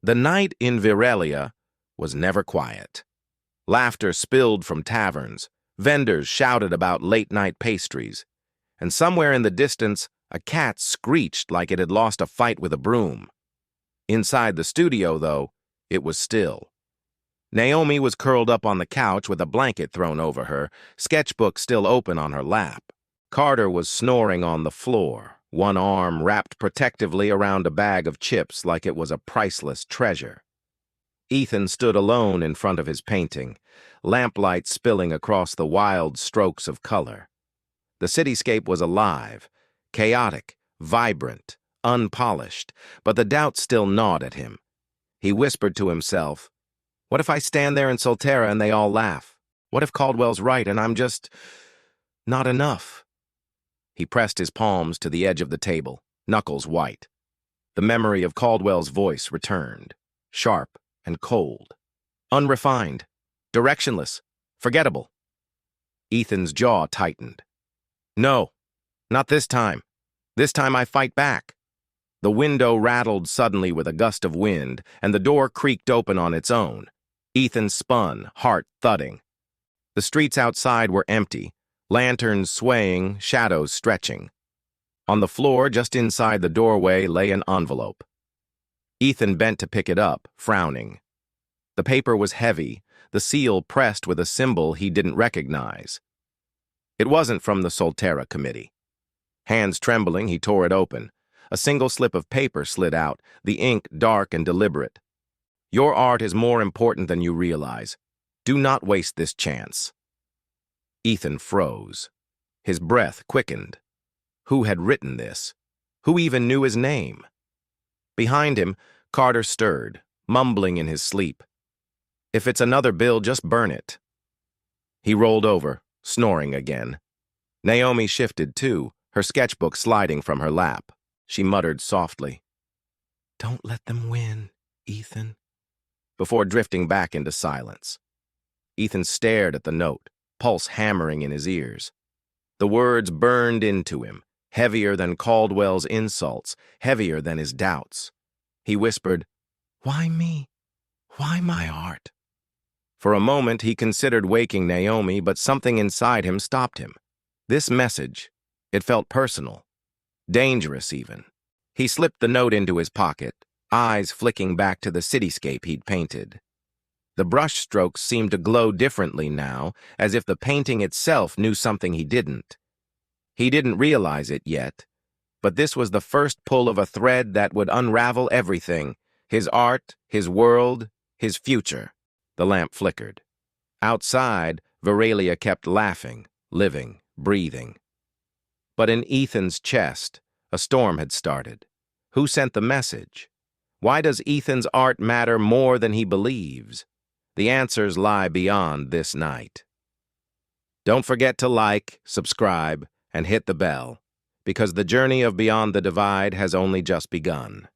The night in Viralia was never quiet. Laughter spilled from taverns, vendors shouted about late-night pastries, and somewhere in the distance, a cat screeched like it had lost a fight with a broom. Inside the studio, though, it was still. Naomi was curled up on the couch with a blanket thrown over her, sketchbook still open on her lap. Carter was snoring on the floor, one arm wrapped protectively around a bag of chips like it was a priceless treasure. Ethan stood alone in front of his painting, lamplight spilling across the wild strokes of color. The cityscape was alive, chaotic, vibrant, unpolished, but the doubt still gnawed at him. He whispered to himself, "What if I stand there in Solterra and they all laugh? What if Caldwell's right and I'm just not enough?" He pressed his palms to the edge of the table, knuckles white. The memory of Caldwell's voice returned, sharp and cold. Unrefined, directionless, forgettable. Ethan's jaw tightened. "No, not this time. This time I fight back." The window rattled suddenly with a gust of wind, and the door creaked open on its own. Ethan spun, heart thudding. The streets outside were empty, lanterns swaying, shadows stretching. On the floor just inside the doorway lay an envelope. Ethan bent to pick it up, frowning. The paper was heavy, the seal pressed with a symbol he didn't recognize. It wasn't from the Solterra committee. Hands trembling, he tore it open. A single slip of paper slid out, the ink dark and deliberate. "Your art is more important than you realize. Do not waste this chance." Ethan froze. His breath quickened. Who had written this? Who even knew his name? Behind him, Carter stirred, mumbling in his sleep. "If it's another bill, just burn it." He rolled over, snoring again. Naomi shifted too, her sketchbook sliding from her lap. She muttered softly, "Don't let them win, Ethan," before drifting back into silence. Ethan stared at the note, pulse hammering in his ears. The words burned into him, heavier than Caldwell's insults, heavier than his doubts. He whispered, "Why me? Why my art?" For a moment he considered waking Naomi, but something inside him stopped him. This message, it felt personal. Dangerous, even. He slipped the note into his pocket, eyes flicking back to the cityscape he'd painted. The brushstrokes seemed to glow differently now, as if the painting itself knew something he didn't. He didn't realize it yet, but this was the first pull of a thread that would unravel everything: his art, his world, his future. The lamp flickered. Outside, Viralia kept laughing, living, breathing. But in Ethan's chest, a storm had started. Who sent the message? Why does Ethan's art matter more than he believes? The answers lie beyond this night. Don't forget to like, subscribe, and hit the bell, because the journey of Beyond the Divide has only just begun.